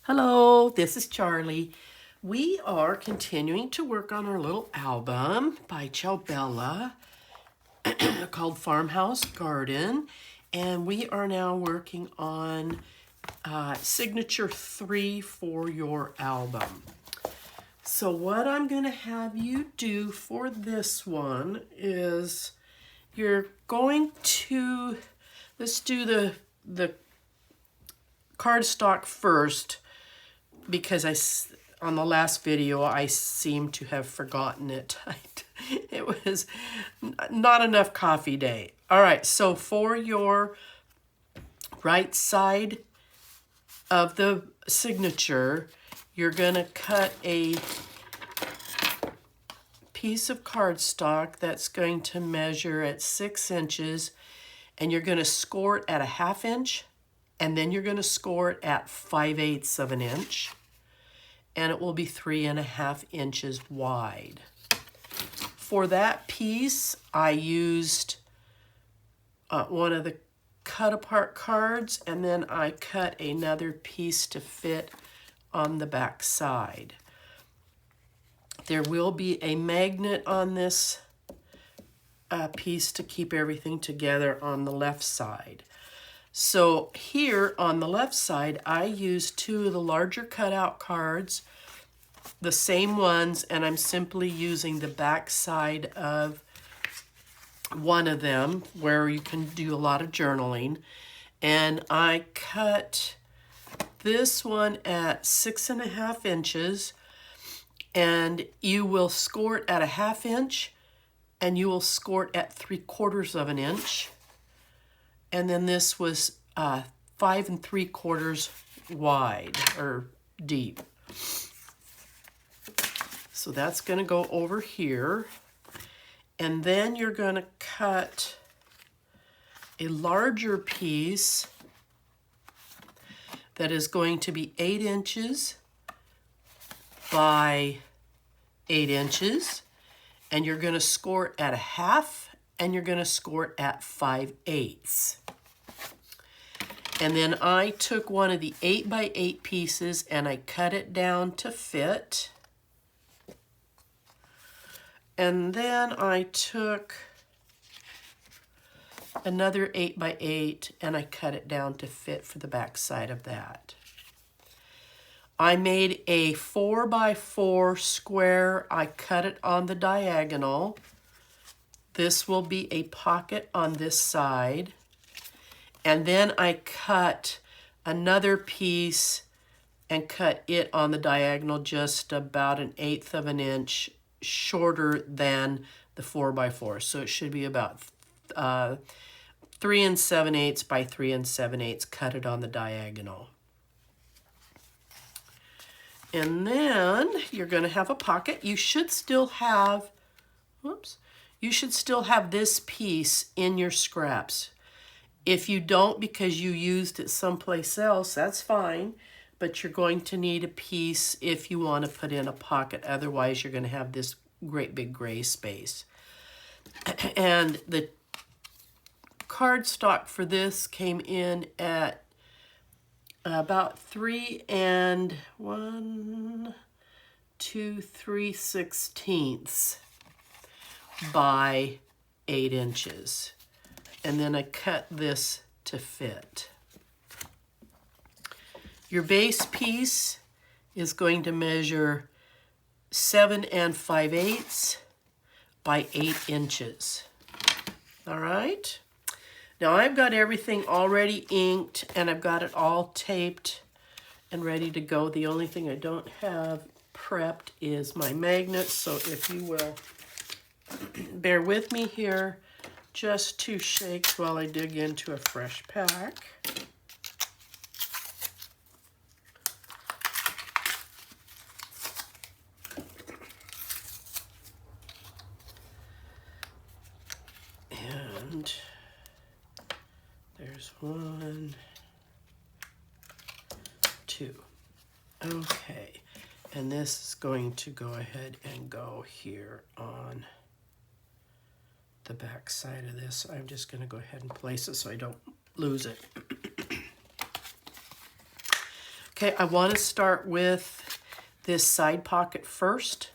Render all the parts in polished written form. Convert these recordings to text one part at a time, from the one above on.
Hello, this is Charlie. We are continuing to work on our little album by Ciao Bella called Farmhouse Garden. And we are now working on signature 3 for your album. So what I'm going to have you do for this one is you're going to, let's do the cardstock first, because on the last video I seem to have forgotten it. It was not enough coffee day. All right, so for your right side of the signature, you're gonna cut a piece of cardstock that's going to measure at 6 inches, and you're gonna score it at a 1/2 inch, and then you're gonna score it at 5/8 of an inch. And it will be 3.5 inches wide. For that piece, I used one of the cut apart cards, and then I cut another piece to fit on the back side. There will be a magnet on this piece to keep everything together on the left side. So here on the left side, I used 2 of the larger cutout cards, the same ones, and I'm simply using the back side of one of them where you can do a lot of journaling. And I cut this one at 6.5 inches, and you will score it at a 1/2 inch, and you will score it at 3/4 of an inch. And then this was 5 3/4 wide or deep. So that's going to go over here. And then you're going to cut a larger piece that is going to be 8 inches by 8 inches. And you're going to score it at a 1/2, and you're going to score it at 5/8. And then I took one of the 8 by 8 pieces and I cut it down to fit. And then I took another 8 by 8 and I cut it down to fit for the back side of that. I made a 4 by 4 square. I cut it on the diagonal. This will be a pocket on this side. And then I cut another piece and cut it on the diagonal just about 1/8 of an inch shorter than the 4 by 4. So it should be about 3 7/8 by 3 7/8. Cut it on the diagonal. And then you're going to have a pocket. You should still have, you should still have this piece in your scraps. If you don't because you used it someplace else, that's fine, but you're going to need a piece if you want to put in a pocket. Otherwise, you're going to have this great big gray space. And the cardstock for this came in at about 3 3/16 by 8 inches. And then I cut this to fit. Your base piece is going to measure 7 5/8 by 8 inches. All right. Now I've got everything already inked and I've got it all taped and ready to go. The only thing I don't have prepped is my magnets. So if you will bear with me here, just 2 shakes while I dig into a fresh pack. And there's 1, 2. Okay, and this is going to go ahead and go here on the back side of this. I'm just going to go ahead and place it so I don't lose it. Okay, I want to start with this side pocket first.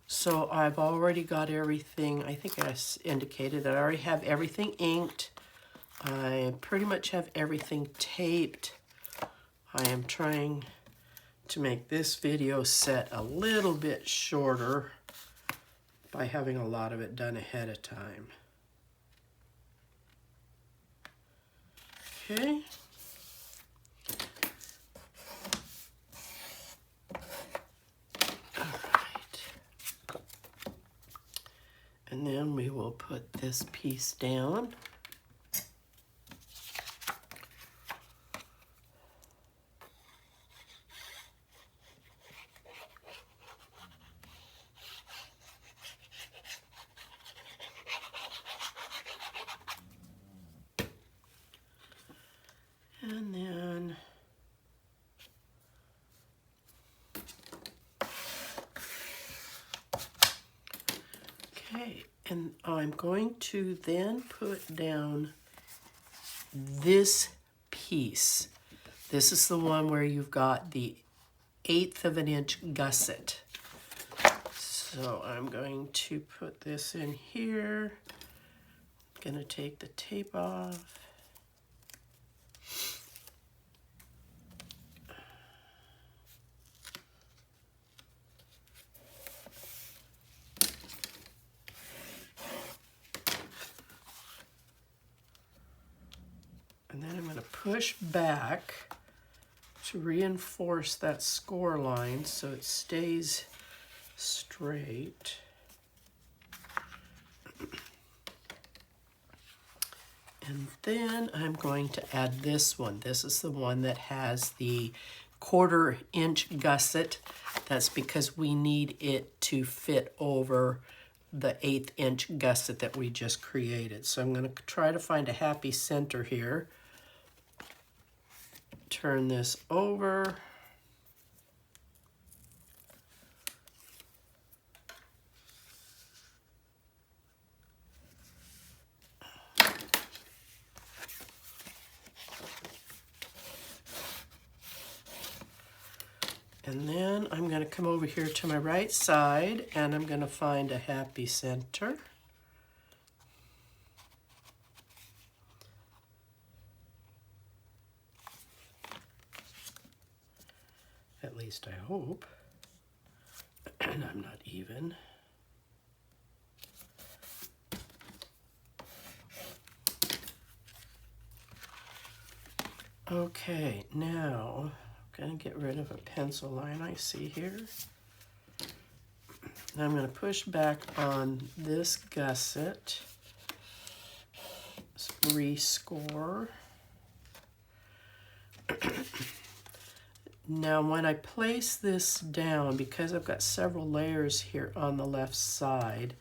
So I've already got everything, I think I indicated that I already have everything inked. I pretty much have everything taped. I am trying to make this video set a little bit shorter by having a lot of it done ahead of time. Okay. And then we will put this piece down. And then okay, and I'm going to then put down this piece. This is the one where you've got the 1/8 of an inch gusset. So I'm going to put this in here. I'm going to take the tape off. And then I'm going to push back to reinforce that score line so it stays straight. And then I'm going to add this one. This is the one that has the 1/4 inch gusset. That's because we need it to fit over the 1/8 inch gusset that we just created. So I'm going to try to find a happy center here. Turn this over. And then I'm going to come over here to my right side and I'm going to find a happy center. At least I hope. And I'm not even. Okay, now I'm going to get rid of a pencil line I see here. Now I'm going to push back on this gusset, rescore. Now when I place this down, because I've got several layers here on the left side,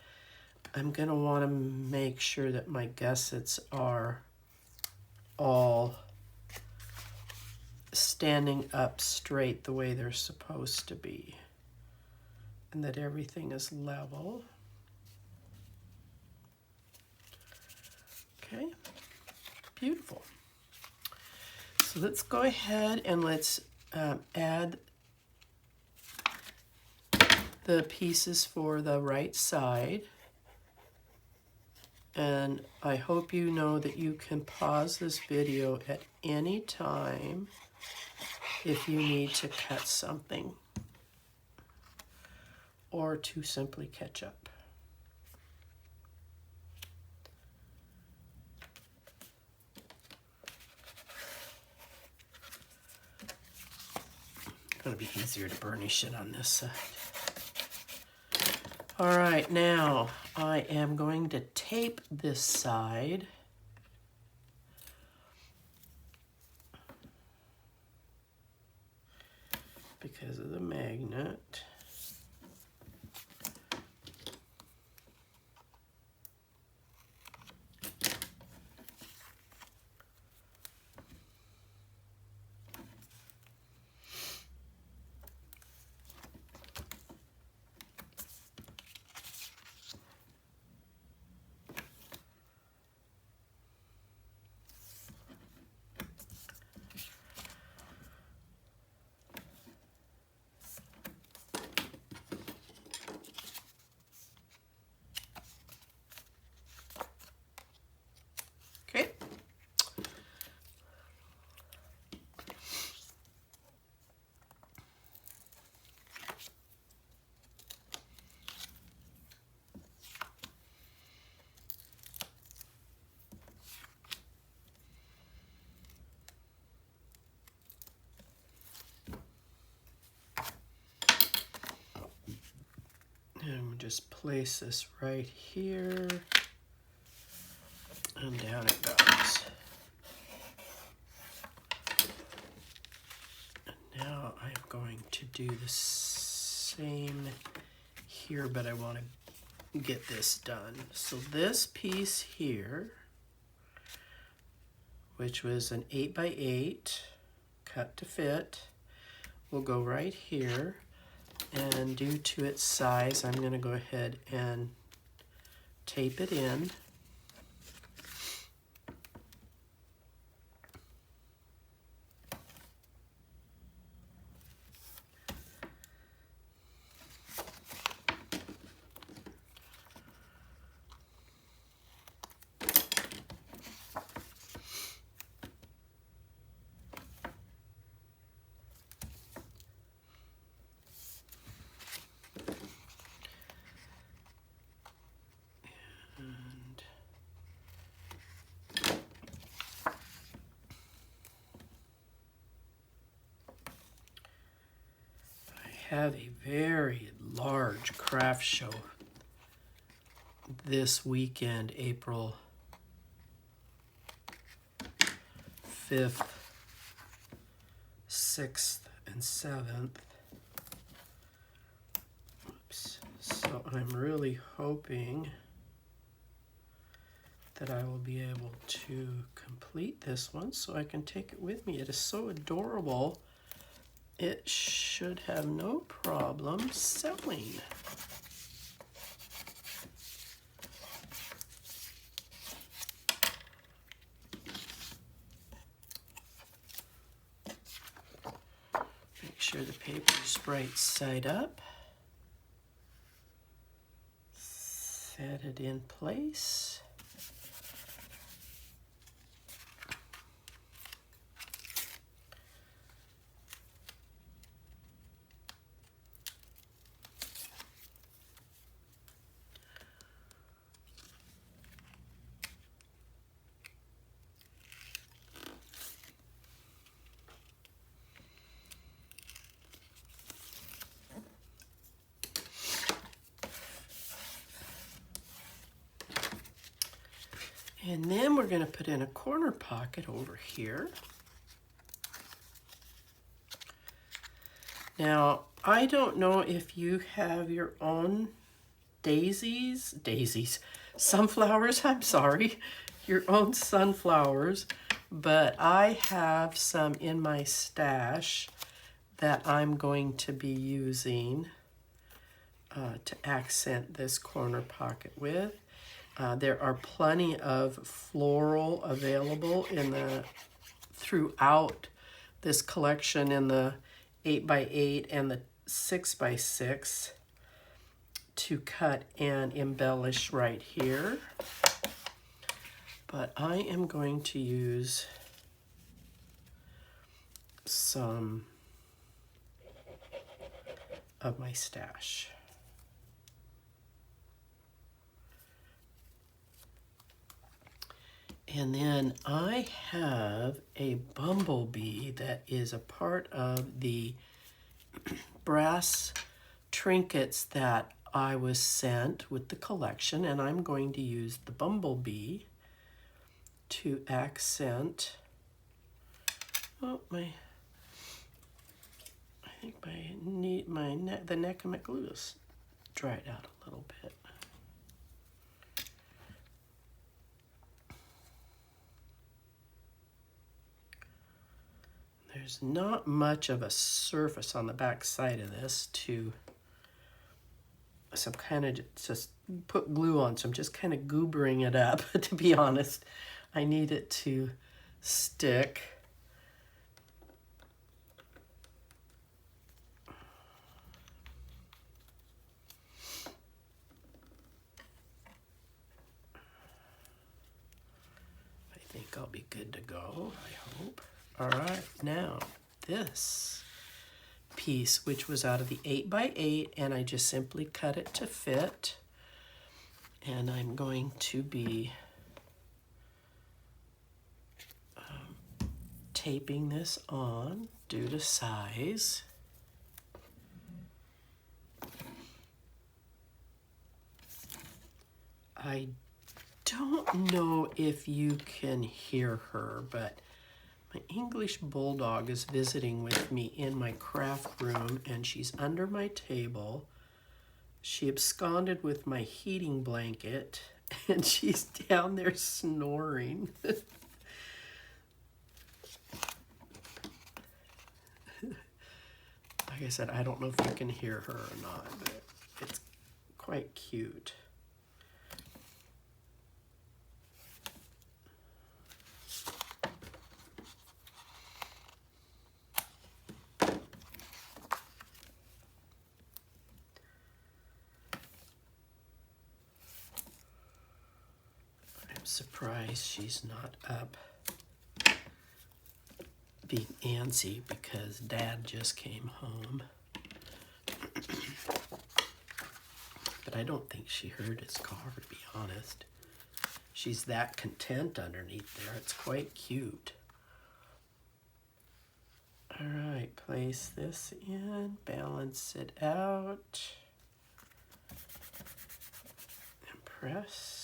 I'm going to want to make sure that my gussets are all standing up straight the way they're supposed to be, and that everything is level. Okay, beautiful. So let's go ahead and let's add the pieces for the right side. And I hope you know that you can pause this video at any time if you need to cut something or to simply catch up. It's going to be easier to burnish it on this side. All right, now I am going to tape this side. Because of the magnet. And we'll just place this right here, and down it goes. And now I'm going to do the same here, but I want to get this done. So this piece here, which was an 8x8 cut to fit, will go right here. And due to its size, I'm going to go ahead and tape it in. Have a very large craft show this weekend, April 5th, 6th, and 7th. Oops. So I'm really hoping that I will be able to complete this one so I can take it with me. It is so adorable. It should have no problem selling. Make sure the paper is right side up. Set it in place. And then we're going to put in a corner pocket over here. Now, I don't know if you have your own sunflowers, I'm sorry, your own sunflowers, but I have some in my stash that I'm going to be using to accent this corner pocket with. There are plenty of floral available throughout this collection in the 8x8 and the 6x6 to cut and embellish right here. But I am going to use some of my stash. And then I have a bumblebee that is a part of the brass trinkets that I was sent with the collection, and I'm going to use the bumblebee to accent. Oh, I think the neck of my glue is dried out a little bit. There's not much of a surface on the back side of this to just put glue on, so I'm just kind of goobering it up. To be honest, I need it to stick. I think I'll be good to go, I hope. All right, now this piece, which was out of the 8x8, and I just simply cut it to fit, and I'm going to be taping this on due to size. I don't know if you can hear her, but my English bulldog is visiting with me in my craft room, and she's under my table. She absconded with my heating blanket, and she's down there snoring. Like I said, I don't know if you can hear her or not, but it's quite cute. I'm surprised she's not up being antsy because Dad just came home. But I don't think she heard his car, to be honest. She's that content underneath there. It's quite cute. All right, place this in, balance it out, and press.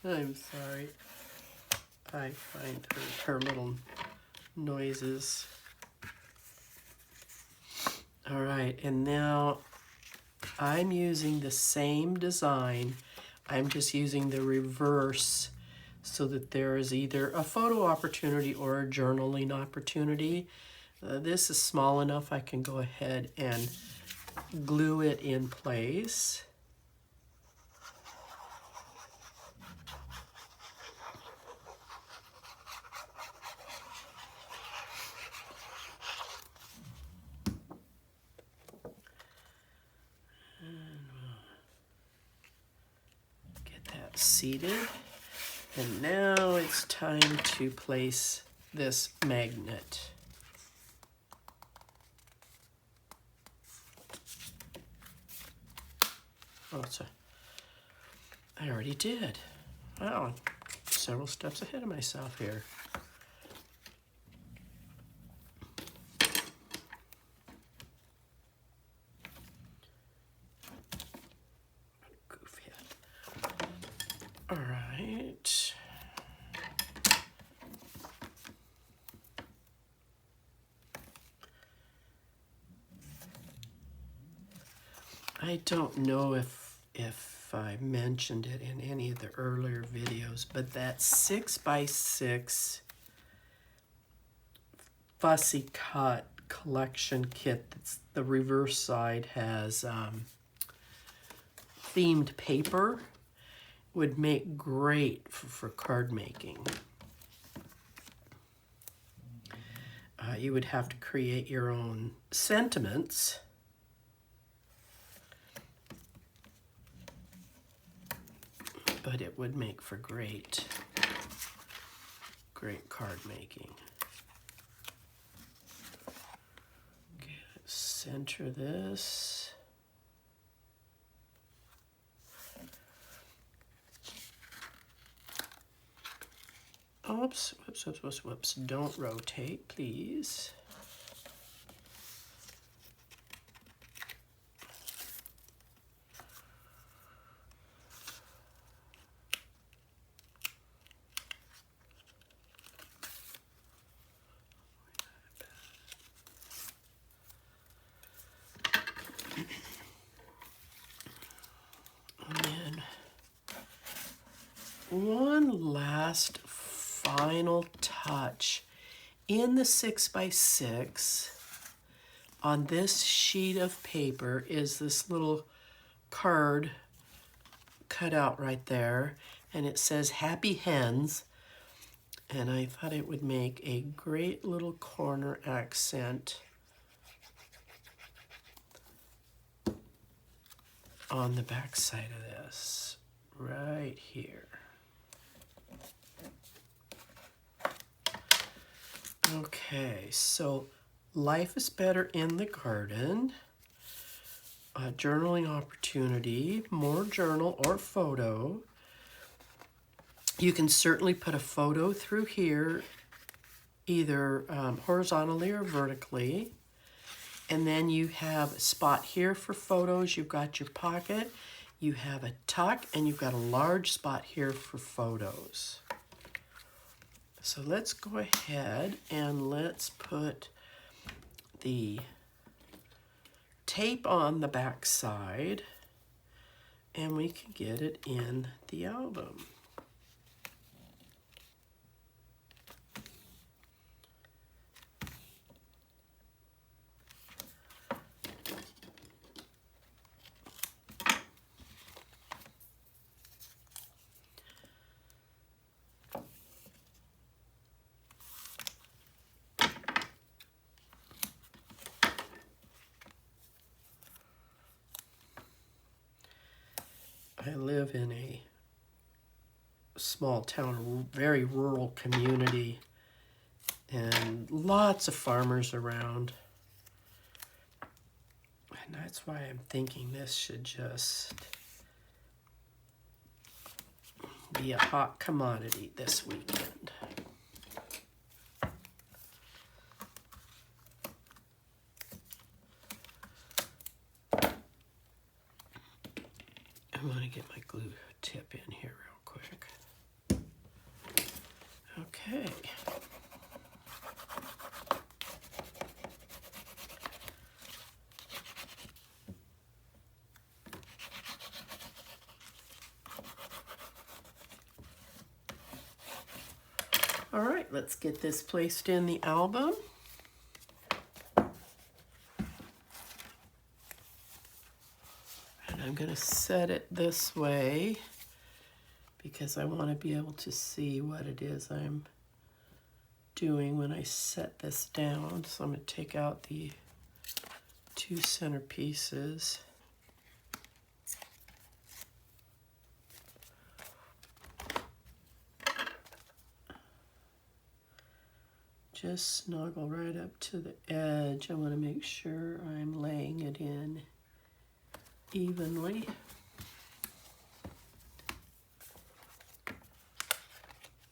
I'm sorry. I find her little noises. All right, and now I'm using the same design. I'm just using the reverse so that there is either a photo opportunity or a journaling opportunity. This is small enough I can go ahead and glue it in place. Seated, and now it's time to place this magnet. Oh, so I already did. Wow, several steps ahead of myself here. All right. I don't know if I mentioned it in any of the earlier videos, but that 6x6 fussy cut collection kit, that's the reverse side has themed paper, would make great for card making. You would have to create your own sentiments. But it would make for great card making. Okay, let's center this. Oops, whoops, whoops, whoops, whoops. Don't rotate, please. And then one last final touch. In the 6x6 on this sheet of paper is this little card cut out right there, and it says Happy Hens, and I thought it would make a great little corner accent on the back side of this, right here. Okay, so life is better in the garden. A journaling opportunity, more journal or photo. You can certainly put a photo through here, either horizontally or vertically. And then you have a spot here for photos. You've got your pocket, you have a tuck, and you've got a large spot here for photos. So let's go ahead and let's put the tape on the back side, and we can get it in the album. I live in a small town, very rural community, and lots of farmers around. And that's why I'm thinking this should just be a hot commodity this weekend. I want to get my glue tip in here real quick. Okay. All right, let's get this placed in the album. And I'm going to set it this way because I want to be able to see what it is I'm doing when I set this down. So I'm going to take out the two center pieces. Just snuggle right up to the edge. I want to make sure I'm laying it in evenly.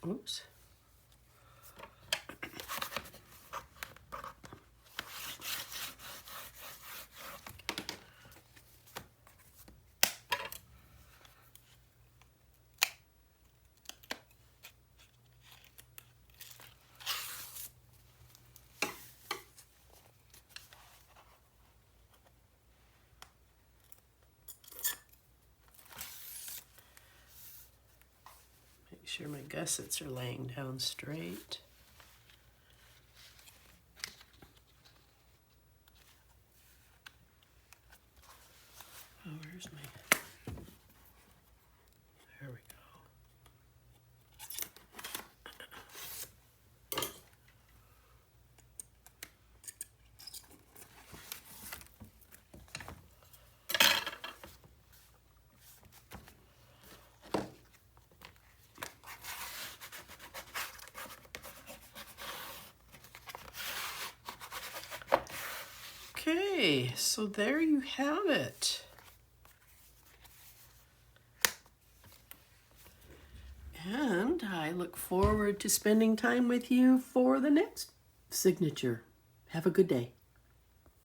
Oops. Make sure my gussets are laying down straight. Oh, where's my... There we go. Okay, so there you have it. And I look forward to spending time with you for the next signature. Have a good day.